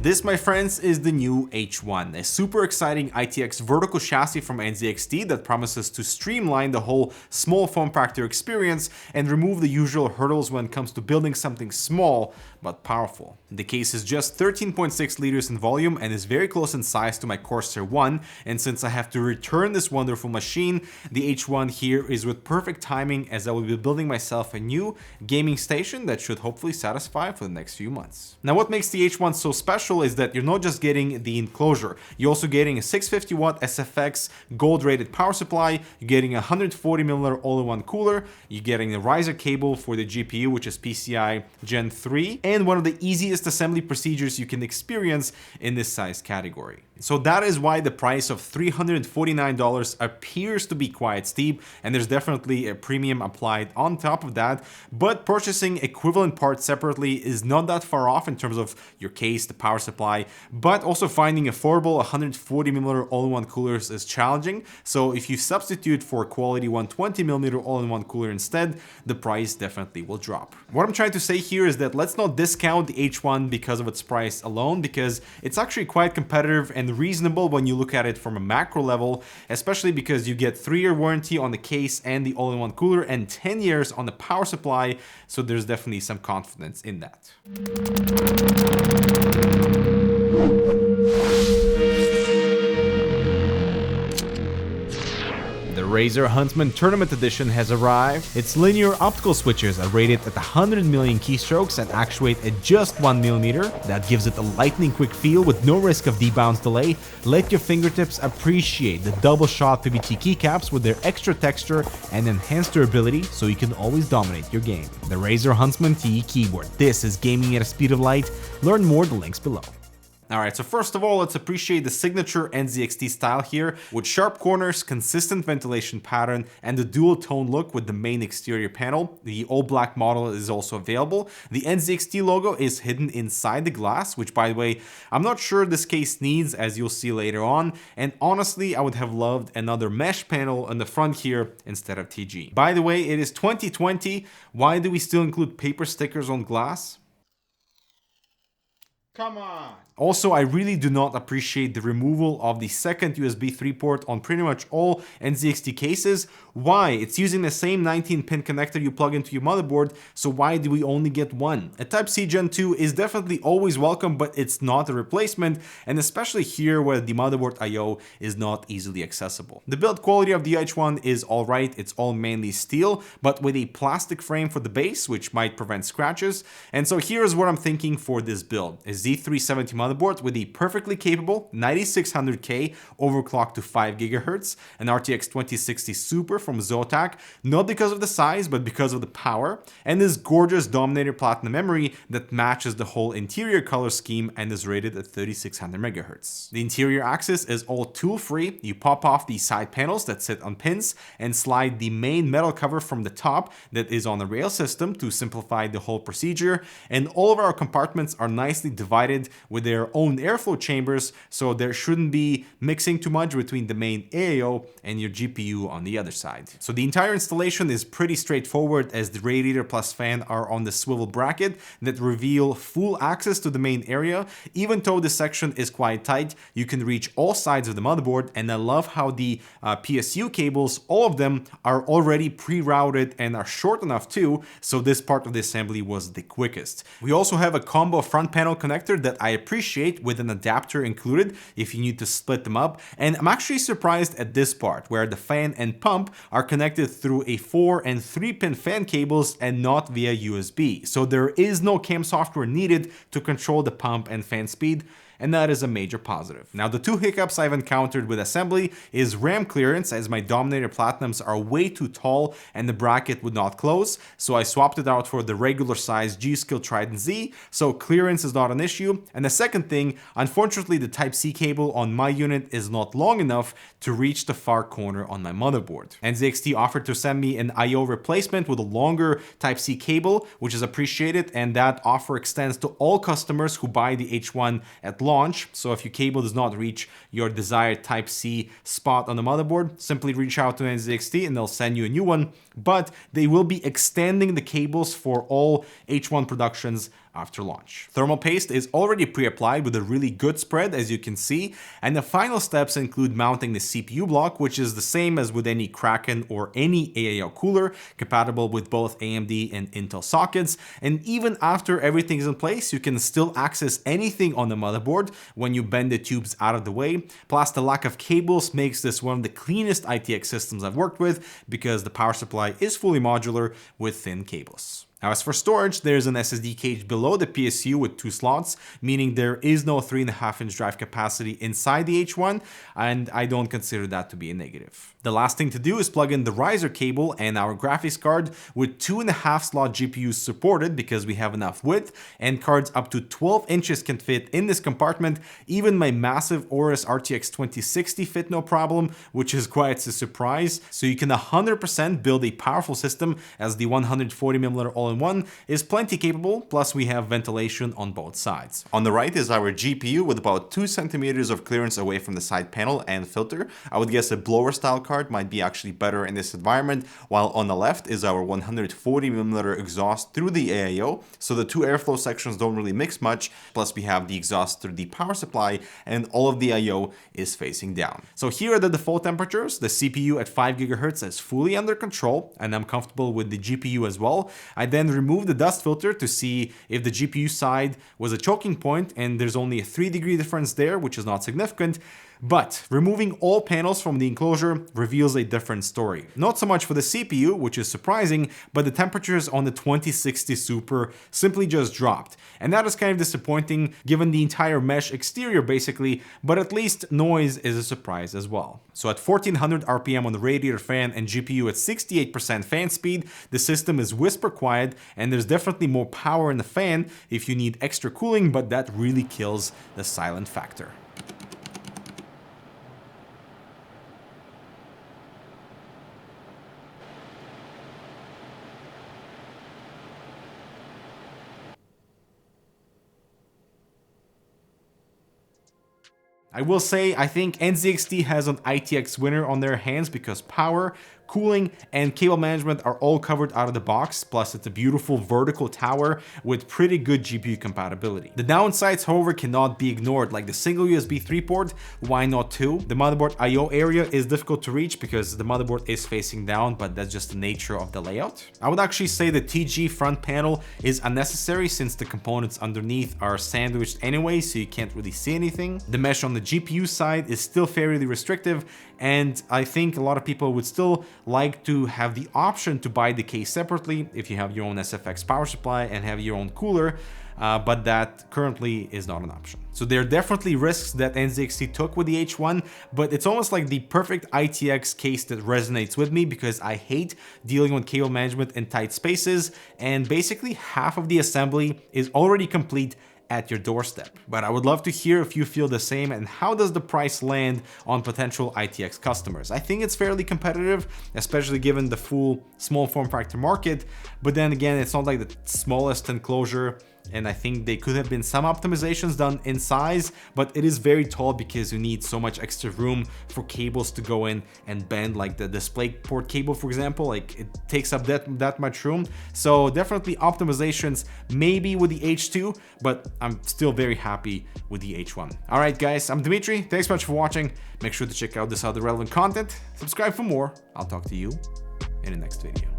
This, my friends, is the new H1, a super exciting ITX vertical chassis from NZXT that promises to streamline the whole small form factor experience and remove the usual hurdles when it comes to building something small but powerful. The case is just 13.6 liters in volume and is very close in size to my Corsair 1, and since I have to return this wonderful machine, the H1 here is with perfect timing as I will be building myself a new gaming station that should hopefully satisfy for the next few months. Now, what makes the H1 so special is that you're not just getting the enclosure, you're also getting a 650 watt SFX gold rated power supply, you're getting a 140mm all-in-one cooler, you're getting a riser cable for the GPU, which is PCI Gen 3, and one of the easiest assembly procedures you can experience in this size category. So that is why the price of $349 appears to be quite steep, and there's definitely a premium applied on top of that, but purchasing equivalent parts separately is not that far off in terms of your case, the power supply, but also finding affordable 140mm all-in-one coolers is challenging. So if you substitute for quality 120mm all-in-one cooler instead, the price definitely will drop. What I'm trying to say here is that let's not discount the H1 because of its price alone, because it's actually quite competitive and reasonable when you look at it from a macro level, especially because you get 3-year warranty on the case and the all-in-one cooler and 10 years on the power supply, so there's definitely some confidence in that. The Razer Huntsman Tournament Edition has arrived. Its linear optical switches are rated at 100 million keystrokes and actuate at just 1mm. That gives it a lightning-quick feel with no risk of debounce delay. Let your fingertips appreciate the double-shot PBT keycaps with their extra texture and enhanced durability, so you can always dominate your game. The Razer Huntsman TE keyboard. This is gaming at a speed of light. Learn more, the links below. Alright, so first of all, let's appreciate the signature Nzxt Style here, with sharp corners, consistent ventilation pattern, and the dual tone look with the main exterior panel. The all black model is also available. The Nzxt logo is hidden inside the glass, which, by the way, I'm not sure this case needs, as you'll see later on, and honestly, I would have loved another mesh panel on the front here instead of TG. By the way, it is 2020. Why do we still include paper stickers on glass? Come on! Also, I really do not appreciate the removal of the second USB 3 port on pretty much all NZXT cases. Why? It's using the same 19-pin connector you plug into your motherboard, so why do we only get one? A Type-C Gen 2 is definitely always welcome, but it's not a replacement, and especially here where the motherboard I/O is not easily accessible. The build quality of the H1 is alright, it's all mainly steel, but with a plastic frame for the base, which might prevent scratches. And so here's what I'm thinking for this build. A Z370 motherboard with a perfectly capable 9600K overclocked to 5 GHz, an RTX 2060 Super from Zotac, not because of the size, but because of the power, and this gorgeous Dominator Platinum memory that matches the whole interior color scheme and is rated at 3600 MHz. The interior access is all tool-free. You pop off the side panels that sit on pins and slide the main metal cover from the top that is on the rail system to simplify the whole procedure, and all of our compartments are nicely divided with their own airflow chambers, so there shouldn't be mixing too much between the main AIO and your GPU on the other side. So the entire installation is pretty straightforward, as the radiator plus fan are on the swivel bracket that reveal full access to the main area. Even though this section is quite tight, you can reach all sides of the motherboard, and I love how the PSU cables, all of them are already pre-routed and are short enough too, so this part of the assembly was the quickest. We also have a combo front panel connector that I appreciate, with an adapter included if you need to split them up, and I'm actually surprised at this part where the fan and pump are connected through a 4 and 3-pin fan cables and not via USB, so there is no CAM software needed to control the pump and fan speed, and that is a major positive. Now, the two hiccups I've encountered with assembly is RAM clearance, as my Dominator Platinums are way too tall and the bracket would not close, so I swapped it out for the regular size G.Skill Trident Z, so clearance is not an issue. And the second thing, unfortunately the Type-C cable on my unit is not long enough to reach the far corner on my motherboard. NZXT offered to send me an I/O replacement with a longer Type-C cable, which is appreciated, and that offer extends to all customers who buy the H1 at launch. So if your cable does not reach your desired Type-C spot on the motherboard, simply reach out to NZXT and they'll send you a new one but they will be extending the cables for all H1 productions after launch. Thermal paste is already pre-applied with a really good spread, as you can see, and the final steps include mounting the CPU block, which is the same as with any Kraken or any AIO cooler, compatible with both AMD and Intel sockets. And even after everything is in place, you can still access anything on the motherboard when you bend the tubes out of the way. Plus, the lack of cables makes this one of the cleanest ITX systems I've worked with, because the power supply is fully modular with thin cables. Now, as for storage, there's an SSD cage below the PSU with 2 slots, meaning there is no 3.5-inch drive capacity inside the H1, and I don't consider that to be a negative. The last thing to do is plug in the riser cable and our graphics card with 2.5-slot GPUs supported, because we have enough width, and cards up to 12 inches can fit in this compartment. Even my massive Aorus RTX 2060 fit no problem, which is quite a surprise. So you can 100% build a powerful system, as the 140mm all-in-one is plenty capable, plus we have ventilation on both sides. On the right is our GPU with about 2 centimeters of clearance away from the side panel and filter. I would guess a blower style card might be actually better in this environment, while on the left is our 140mm exhaust through the AIO, so the 2 airflow sections don't really mix much, plus we have the exhaust through the power supply, and all of the IO is facing down. So here are the default temperatures. The CPU at 5 GHz is fully under control, and I'm comfortable with the GPU as well. I then removed the dust filter to see if the GPU side was a choking point, and there's only a 3-degree difference there, which is not significant. But removing all panels from the enclosure reveals a different story. Not so much for the CPU, which is surprising, but the temperatures on the 2060 Super simply just dropped. And that is kind of disappointing given the entire mesh exterior basically, but at least noise is a surprise as well. So at 1400 RPM on the radiator fan and GPU at 68% fan speed, the system is whisper quiet, and there's definitely more power in the fan if you need extra cooling, but that really kills the silent factor. I will say, I think NZXT has an ITX winner on their hands, because power, cooling, and cable management are all covered out of the box, plus it's a beautiful vertical tower with pretty good GPU compatibility. The downsides, however, cannot be ignored, like the single USB 3 port, why not 2? The motherboard I/O area is difficult to reach because the motherboard is facing down, but that's just the nature of the layout. I would actually say the TG front panel is unnecessary, since the components underneath are sandwiched anyway, so you can't really see anything. The mesh on the GPU side is still fairly restrictive, and I think a lot of people would still like to have the option to buy the case separately if you have your own SFX power supply and have your own cooler, but that currently is not an option. So there are definitely risks that NZXT took with the H1, but it's almost like the perfect ITX case that resonates with me, because I hate dealing with cable management in tight spaces, and basically half of the assembly is already complete at your doorstep. But I would love to hear if you feel the same, and how does the price land on potential ITX customers. I think it's fairly competitive, especially given the full small form factor market, but then again, it's not like the smallest enclosure, and I think they could have been some optimizations done in size, but it is very tall because you need so much extra room for cables to go in and bend, like the display port cable, for example, like it takes up that much room. So definitely optimizations maybe with the H2, but I'm still very happy with the H1. All right, guys, I'm Dimitri. Thanks so much for watching. Make sure to check out this other relevant content. Subscribe for more. I'll talk to you in the next video.